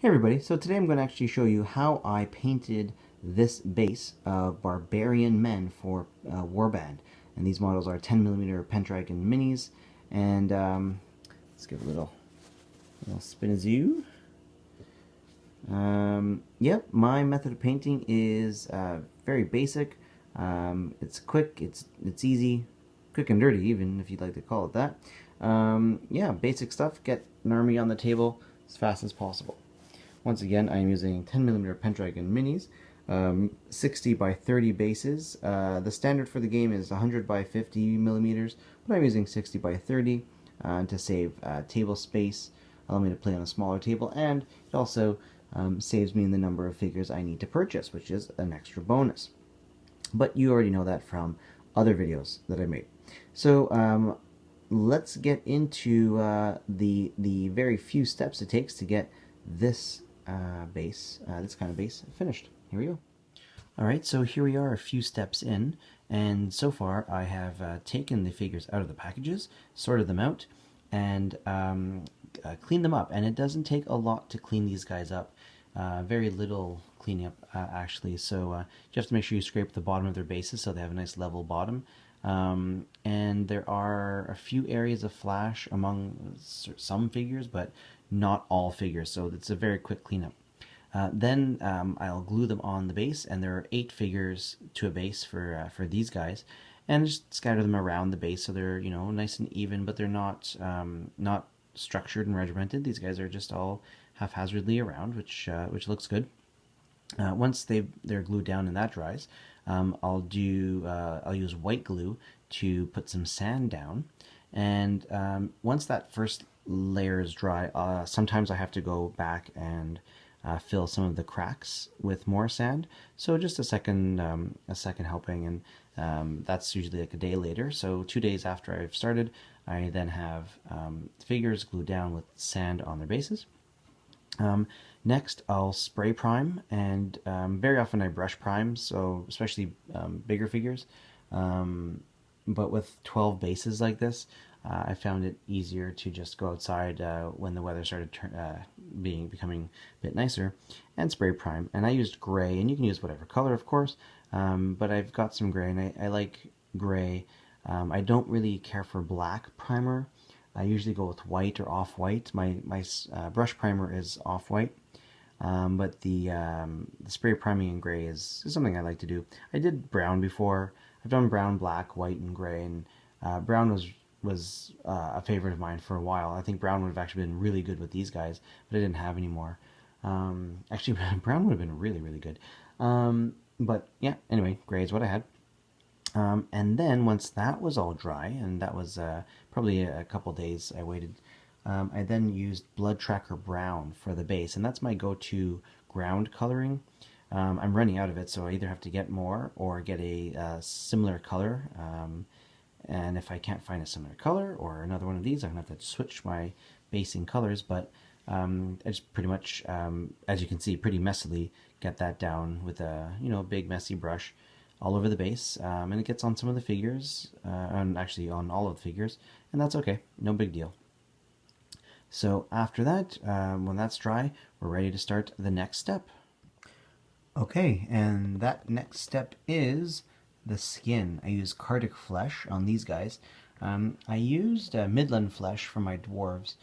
Hey everybody, so today I'm going to actually show you how I painted this base of Barbarian Men for Warband. And these models are 10mm Pendraken minis. And let's give a little spin a zoo. Yep, my method of painting is very basic. It's quick, it's easy, quick and dirty even, if you'd like to call it that. Yeah, basic stuff, get an army on the table as fast as possible. Once again, I am using 10mm Pendraken minis, 60 by 30 bases. The standard for the game is 100 by 50 millimeters, but I'm using 60 by 30 to save table space, allow me to play on a smaller table, and it also saves me in the number of figures I need to purchase, which is an extra bonus. But you already know that from other videos that I made. So let's get into the very few steps it takes to get this this kind of base finished. Here we go. Alright, so here we are a few steps in, and so far I have taken the figures out of the packages, sorted them out, and cleaned them up. And it doesn't take a lot to clean these guys up. Very little cleaning up actually, so you have to make sure you scrape the bottom of their bases so they have a nice level bottom. And there are a few areas of flash among some figures, but not all figures, so it's a very quick cleanup. Then I'll glue them on the base, and there are 8 figures to a base for these guys, and just scatter them around the base so they're nice and even, but they're not not structured and regimented. These guys are just all haphazardly around, which looks good. Once they're glued down and that dries, I'll use white glue to put some sand down, and once that first layer is dry, sometimes I have to go back and fill some of the cracks with more sand. So just a second helping, and that's usually like a day later. So 2 days after I've started, I then have figures glued down with sand on their bases. Next, I'll spray prime, and very often I brush prime, so especially bigger figures. But with 12 bases like this, I found it easier to just go outside when the weather started becoming a bit nicer, and spray prime. And I used gray, and you can use whatever color, of course, but I've got some gray, and I like gray. I don't really care for black primer. I usually go with white or off-white. My brush primer is off-white, but the spray priming in gray is something I like to do. I did brown before. I've done brown, black, white, and gray, and brown was a favorite of mine for a while. I think brown would have actually been really good with these guys, but I didn't have any more. Actually, brown would have been really, really good. But yeah, anyway, gray is what I had. And then once that was all dry, and that was probably a couple days I waited, I then used Blood Tracker Brown for the base, and that's my go-to ground coloring. I'm running out of it, so I either have to get more or get a similar color. And if I can't find a similar color or another one of these, I'm going to have to switch my basing colors, but I just pretty much, as you can see, pretty messily get that down with a big messy brush all over the base, and it gets on some of the figures, and actually on all of the figures, and that's okay, no big deal. So after that, when that's dry, we're ready to start the next step. Okay, and that next step is the skin. I use Cardic flesh on these guys. I used Midland flesh for my dwarves,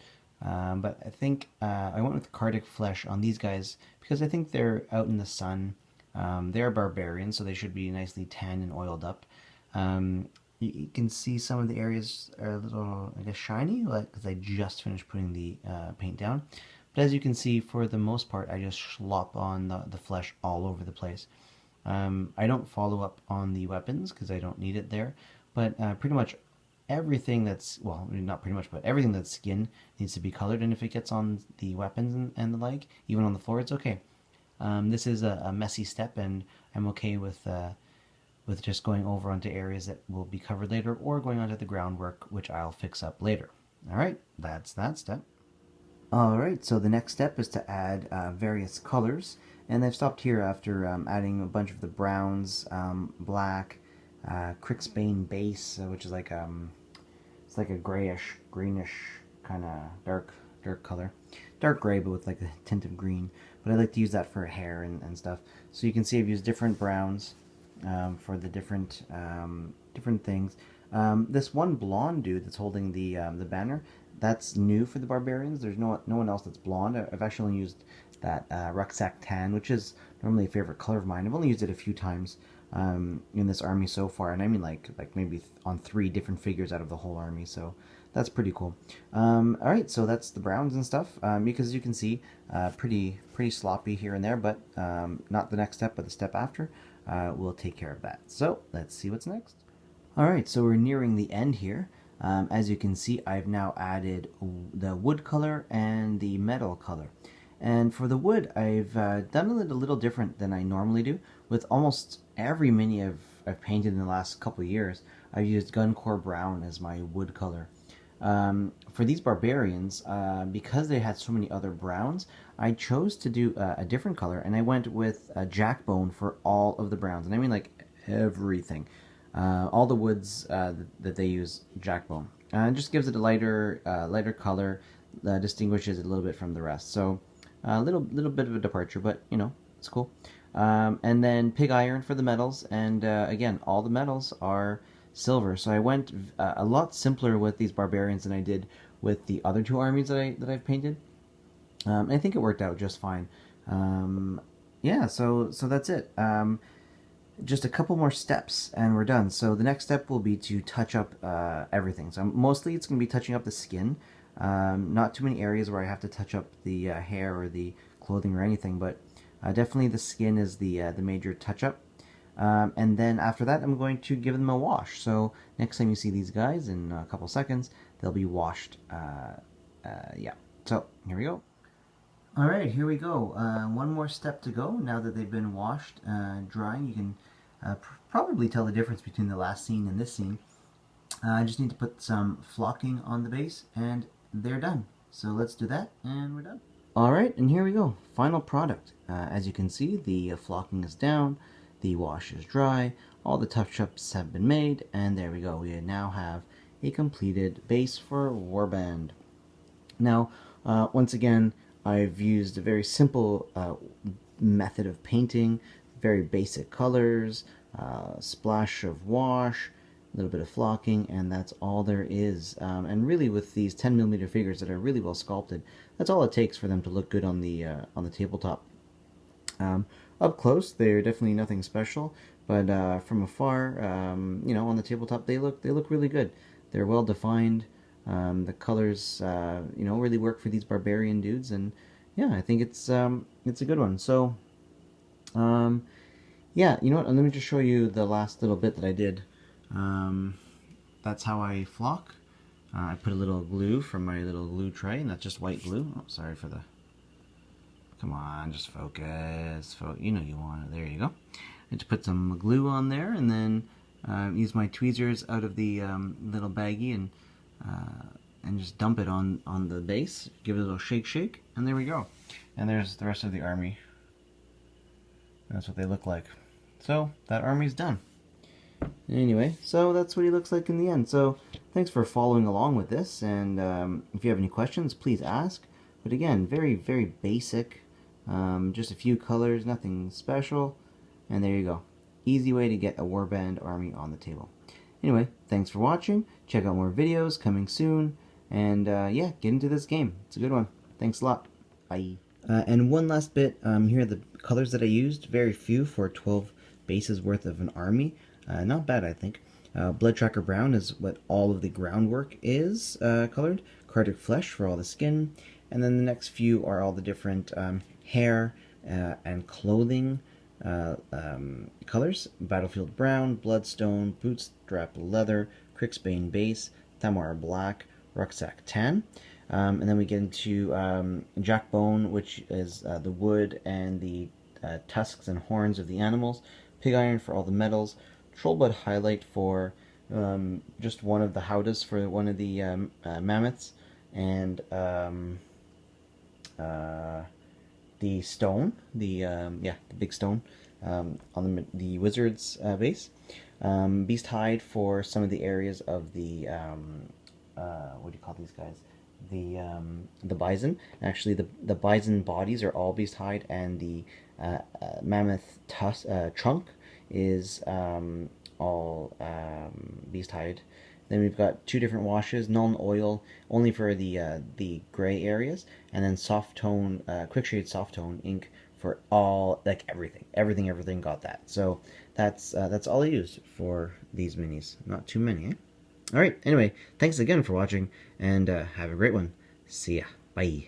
but I think I went with Cardic flesh on these guys because I think they're out in the sun. They're barbarians, so they should be nicely tanned and oiled up. You can see some of the areas are a little, I guess, shiny, because I just finished putting the paint down. But as you can see, for the most part, I just slop on the flesh all over the place. I don't follow up on the weapons because I don't need it there, but pretty much everything that's, well, not pretty much, but everything that's skin needs to be colored, and if it gets on the weapons and the like, even on the floor, it's okay. This is a messy step, and I'm okay with just going over onto areas that will be covered later, or going onto the groundwork, which I'll fix up later. Alright, that's that step. Alright, so the next step is to add various colors, and I've stopped here after adding a bunch of the browns, black, Crixbane base, which is like it's like a grayish, greenish kind of dark color. dark gray, but with like a tint of green. But I like to use that for hair and stuff. So you can see I've used different browns for the different different things. This one blonde dude that's holding the banner, that's new for the barbarians. There's no one else that's blonde. I've actually only used that rucksack tan, which is normally a favorite color of mine. I've only used it a few times in this army so far, and I mean like maybe on 3 different figures out of the whole army. So that's pretty cool. All right, so that's the browns and stuff. Because you can see, pretty sloppy here and there, but not the next step, but the step after. We'll take care of that. So let's see what's next. All right, so we're nearing the end here. As you can see, I've now added the wood color and the metal color. And for the wood, I've done it a little different than I normally do. With almost every mini I've painted in the last couple of years, I've used Guncore Brown as my wood color. For these barbarians, because they had so many other browns, I chose to do a different color, and I went with Jackbone for all of the browns. And I mean like everything. All the woods that they use Jackbone. It just gives it a lighter color, distinguishes it a little bit from the rest. So a little bit of a departure, but you know, it's cool. And then Pig Iron for the metals, and again, all the metals are silver. So I went a lot simpler with these barbarians than I did with the other 2 armies that I've painted. I think it worked out just fine. Yeah, so that's it. Just a couple more steps and we're done. So the next step will be to touch up everything. So mostly it's going to be touching up the skin. Not too many areas where I have to touch up the hair or the clothing or anything, but definitely the skin is the major touch up. And then after that, I'm going to give them a wash. So next time you see these guys in a couple seconds, they'll be washed. Yeah, so here we go. All right, here we go. One more step to go. Now that they've been washed, drying, you can probably tell the difference between the last scene and this scene. I just need to put some flocking on the base, and they're done. So let's do that, and we're done. All right, and here we go. Final product. As you can see, the flocking is down, the wash is dry, all the touch-ups have been made, and there we go. We now have a completed base for Warband. Now, once again, I've used a very simple method of painting, very basic colors, splash of wash, a little bit of flocking, and that's all there is. And really, with these 10mm figures that are really well sculpted, that's all it takes for them to look good on the tabletop. Up close, they're definitely nothing special, but from afar, you know, on the tabletop, they look really good. They're well defined. The colors, you know, really work for these barbarian dudes, and yeah, I think it's a good one. So, yeah, you know what? Let me just show you the last little bit that I did. That's how I flock. I put a little glue from my little glue tray, and that's just white glue. Oh, sorry for the... Come on, just focus. You know you want it. There you go. I just put some glue on there, and then use my tweezers out of the little baggie and just dump it on the base. Give it a little shake, and there we go. And there's the rest of the army. That's what they look like. So that army's done. Anyway, so that's what he looks like in the end. So thanks for following along with this, and if you have any questions, please ask. But again, very basic. Just a few colors, nothing special, and there you go. Easy way to get a Warband army on the table. Anyway, thanks for watching. Check out more videos coming soon, and yeah, get into this game. It's a good one. Thanks a lot. Bye. And one last bit, here are the colors that I used. Very few for 12 bases worth of an army. Not bad, I think. Blood Tracker Brown is what all of the groundwork is colored. Cardiac Flesh for all the skin. And then the next few are all the different hair and clothing colors. Battlefield Brown, Bloodstone, Bootstrap Leather, Crixbane Base, Thamar Black, Rucksack Tan. And then we get into Jackbone, which is the wood and the tusks and horns of the animals. Pig Iron for all the metals. Trollblood Highlight for just one of the howdahs for one of the mammoths. And the stone, yeah, the big stone on the wizard's base. Beast hide for some of the areas of the what do you call these guys? the bison. Actually, the bison bodies are all beast hide, and the mammoth trunk is all beast hide. Then we've got two different washes: Null Oil only for the gray areas, and then soft tone, quick shade soft tone ink for all, like everything got that. So that's all I used for these minis. Not too many, eh? All right. Anyway, thanks again for watching, and have a great one. See ya. Bye.